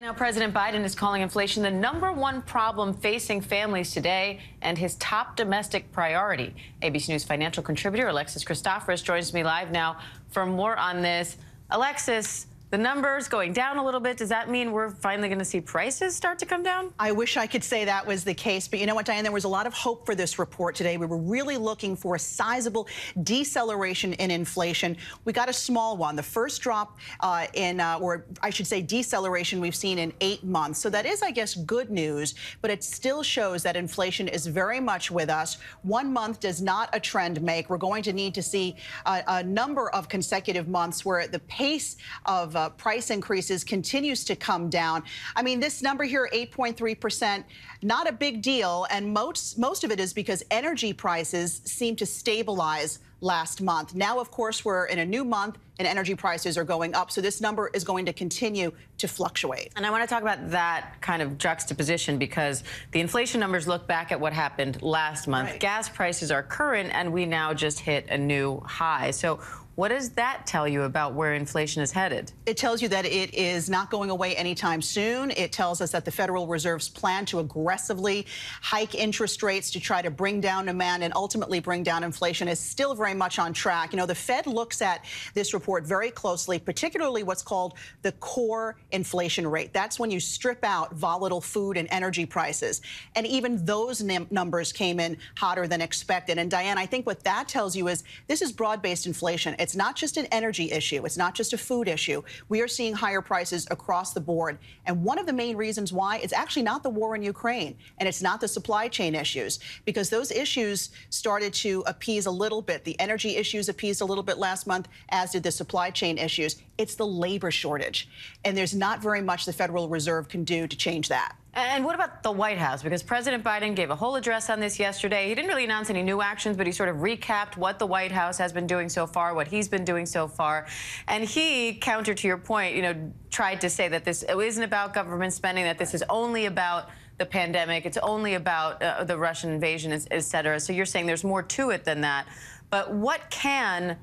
Now, President Biden is calling inflation the #1 problem facing families today and his top domestic priority. ABC News financial contributor Alexis Christoforous joins me live now for more on this. Alexis, the numbers going down a little bit. Does that mean we're finally going to see prices start to come down? I wish I could say that was the case. But you know what, Diane, there was a lot of hope for this report today. We were really looking for a sizable deceleration in inflation. We got a small one, the first drop or I should say deceleration we've seen in 8 months. So that is, I guess, good news. But it still shows that inflation is very much with us. 1 month does not a trend make. We're going to need to see a number of consecutive months where the pace of price increases continues to come down. I mean, this number here, 8.3%, not a big deal. And most of it is because energy prices seem to stabilize last month. Now, of course, we're in a new month and energy prices are going up. So this number is going to continue to fluctuate. And I want to talk about that kind of juxtaposition because the inflation numbers look back at what happened last month. Right. Gas prices are current and we now just hit a new high. So what does that tell you about where inflation is headed? It tells you that it is not going away anytime soon. It tells us that the Federal Reserve's plan to aggressively hike interest rates to try to bring down demand and ultimately bring down inflation is still very much on track. You know, the Fed looks at this report very closely, particularly what's called the core inflation rate. That's when you strip out volatile food and energy prices. And even those numbers came in hotter than expected. And Diane, I think what that tells you is this is broad-based inflation. It's not just an energy issue. It's not just a food issue. We are seeing higher prices across the board. And one of the main reasons why is actually not the war in Ukraine, and it's not the supply chain issues, because those issues started to appease a little bit. The energy issues appeased a little bit last month, as did the supply chain issues. It's the labor shortage. And there's not very much the Federal Reserve can do to change that. And what about the White House? Because President Biden gave a whole address on this yesterday. He didn't really announce any new actions, but he sort of recapped what the White House has been doing so far, what he's been doing so far. And he, counter to your point, you know, tried to say that this isn't about government spending, that this is only about the pandemic, it's only about the Russian invasion, et cetera. So you're saying there's more to it than that. But what can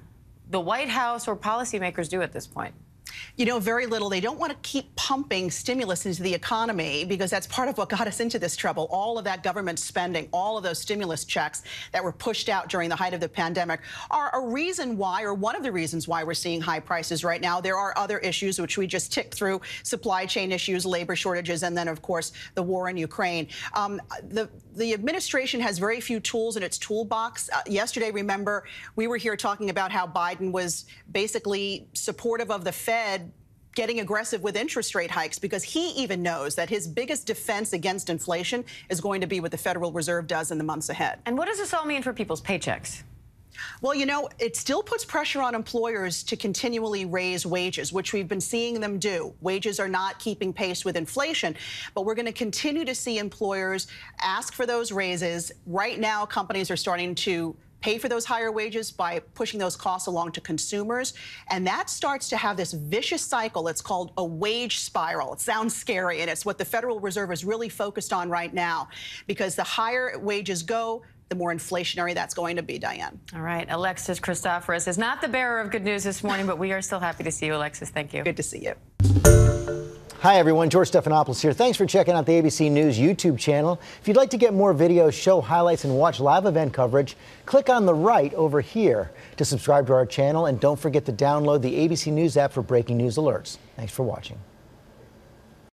the White House or policymakers do at this point? You know, very little. They don't want to keep pumping stimulus into the economy because that's part of what got us into this trouble. All of that government spending, all of those stimulus checks that were pushed out during the height of the pandemic are a reason why, or one of the reasons why we're seeing high prices right now. There are other issues which we just ticked through: supply chain issues, labor shortages, and then, of course, the war in Ukraine. The administration has very few tools in its toolbox. Yesterday, remember, we were here talking about how Biden was basically supportive of the Fed getting aggressive with interest rate hikes because he even knows that his biggest defense against inflation is going to be what the Federal Reserve does in the months ahead. And what does this all mean for people's paychecks? Well, you know, it still puts pressure on employers to continually raise wages, which we've been seeing them do. Wages are not keeping pace with inflation, but we're going to continue to see employers ask for those raises. Right now, companies are starting to pay for those higher wages by pushing those costs along to consumers. And that starts to have this vicious cycle. It's called a wage spiral. It sounds scary, and it's what the Federal Reserve is really focused on right now, because the higher wages go, the more inflationary that's going to be, Diane. All right. Alexis Christoforous is not the bearer of good news this morning, but we are still happy to see you, Alexis. Thank you. Good to see you. Hi, everyone. George Stephanopoulos here. Thanks for checking out the ABC News YouTube channel. If you'd like to get more videos, show highlights, and watch live event coverage, click on the right over here to subscribe to our channel. And don't forget to download the ABC News app for breaking news alerts. Thanks for watching.